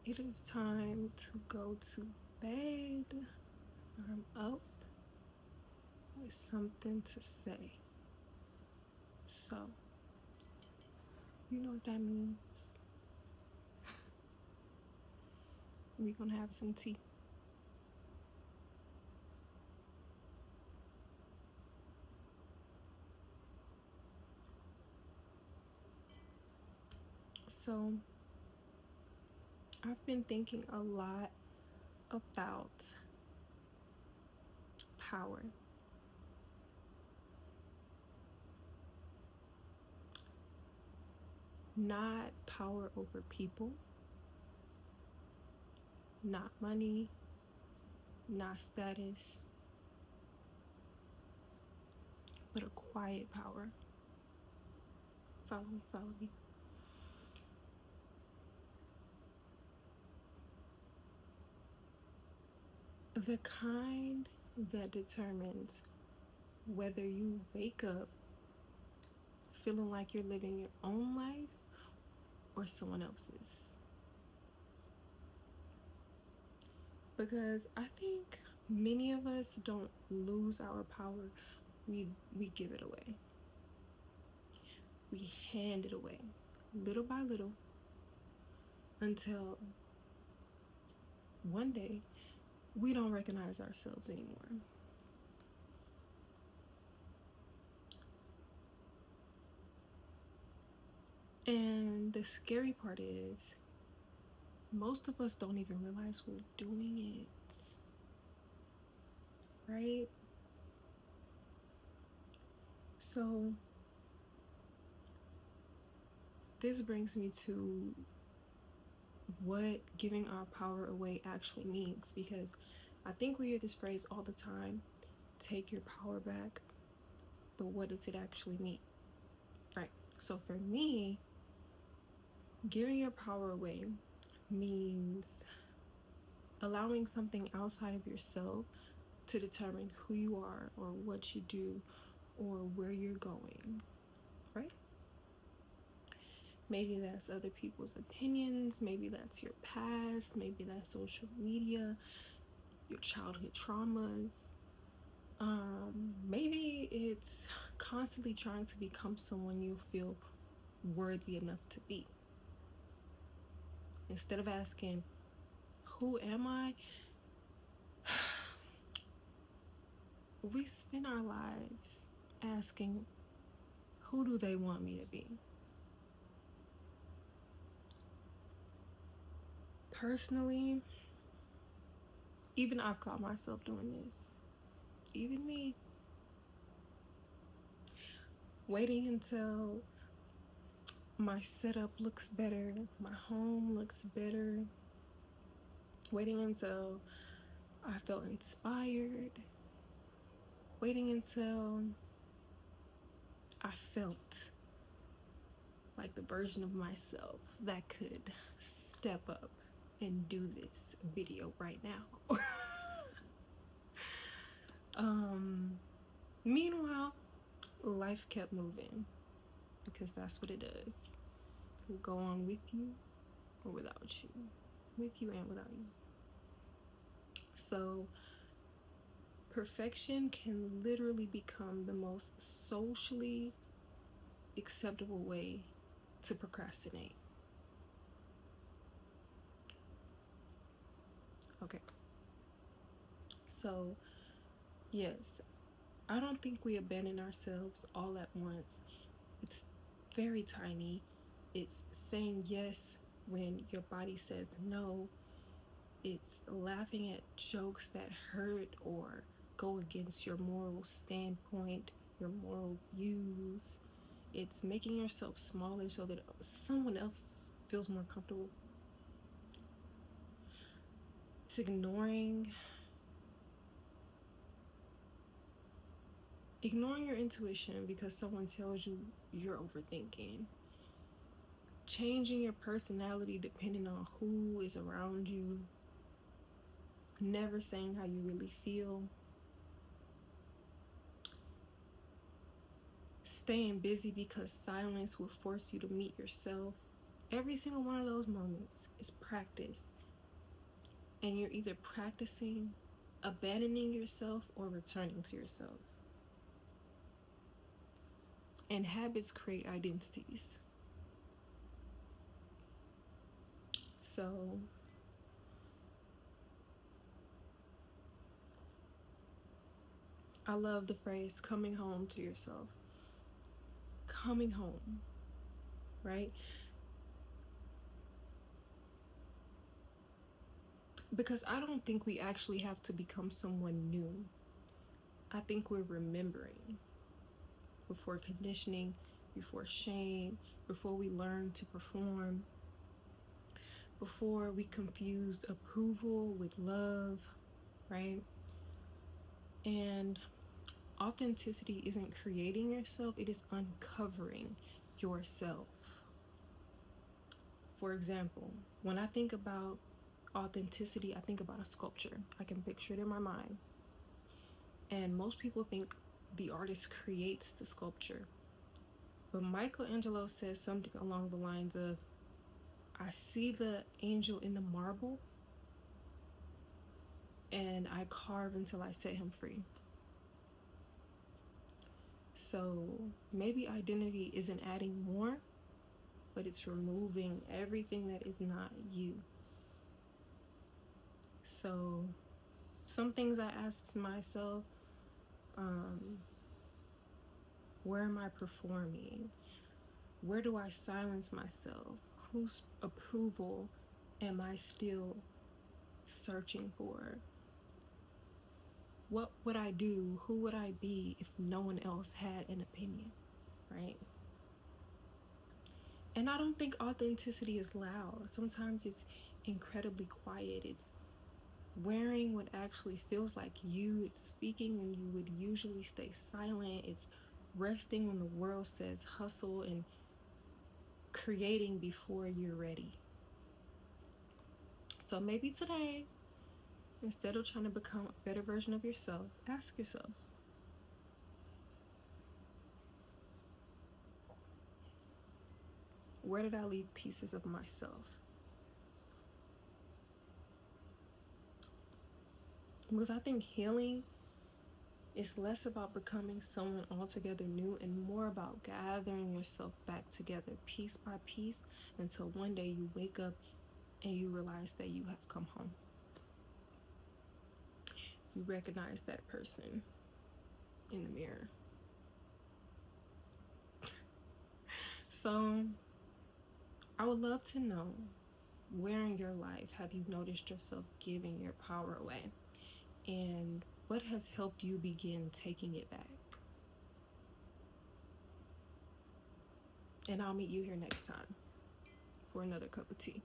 It is time to go to bed. I'm up with something to say. So, you know what that means. We're going to have some tea. So, I've been thinking a lot about power. Not power over people, not money, not status, but a quiet power. Follow me, follow me. The kind that determines whether you wake up feeling like you're living your own life or someone else's. Because I think many of us don't lose our power, we give it away. We hand it away little by little until one day we don't recognize ourselves anymore. And the scary part is most of us don't even realize we're doing it, right? So this brings me to what giving our power away actually means, because I think we hear this phrase all the time, take your power back, but what does it actually mean? Right. So for me, giving your power away means allowing something outside of yourself to determine who you are or what you do or where you're going, right? Maybe that's other people's opinions, maybe that's your past, maybe that's social media, your childhood traumas. Maybe it's constantly trying to become someone you feel worthy enough to be. Instead of asking, who am I? We spend our lives asking, who do they want me to be? Personally, even I've caught myself doing this. Even me. Waiting until my setup looks better, my home looks better. Waiting until I felt inspired. Waiting until I felt like the version of myself that could step up and do this video right now. Meanwhile, life kept moving, because that's what it does. It'll go on with you or without you, with you and without you. So perfection can literally become the most socially acceptable way to procrastinate. Okay. So, yes, I don't think we abandon ourselves all at once. It's very tiny. It's saying yes when your body says no. It's laughing at jokes that hurt or go against your moral standpoint, your moral views. It's making yourself smaller so that someone else feels more comfortable. It's ignoring your intuition because someone tells you you're overthinking. Changing your personality depending on who is around you. Never saying how you really feel. Staying busy because silence will force you to meet yourself. Every single one of those moments is practice. And you're either practicing abandoning yourself or returning to yourself. And habits create identities. So I love the phrase coming home to yourself. Coming home, right? Because I don't think we actually have to become someone new. I think we're remembering before conditioning, before shame, before we learn to perform, before we confused approval with love, right? And authenticity isn't creating yourself, it is uncovering yourself. For example, when I think about authenticity, I think about a sculpture. I can picture it in my mind. And most people think the artist creates the sculpture. But Michelangelo says something along the lines of, I see the angel in the marble and I carve until I set him free. So maybe identity isn't adding more, but it's removing everything that is not you. So some things I asked myself, where am I performing? Where do I silence myself? Whose approval am I still searching for? What would I do? Who would I be if no one else had an opinion, right? And I don't think authenticity is loud. Sometimes it's incredibly quiet. It's wearing what actually feels like you. It's speaking when you would usually stay silent. It's resting when the world says hustle, and creating before you're ready. So maybe today, instead of trying to become a better version of yourself, ask yourself, where did I leave pieces of myself? Because I think healing is less about becoming someone altogether new and more about gathering yourself back together piece by piece until one day you wake up and you realize that you have come home. You recognize that person in the mirror. So I would love to know, where in your life have you noticed yourself giving your power away? And what has helped you begin taking it back? And I'll meet you here next time for another cup of tea.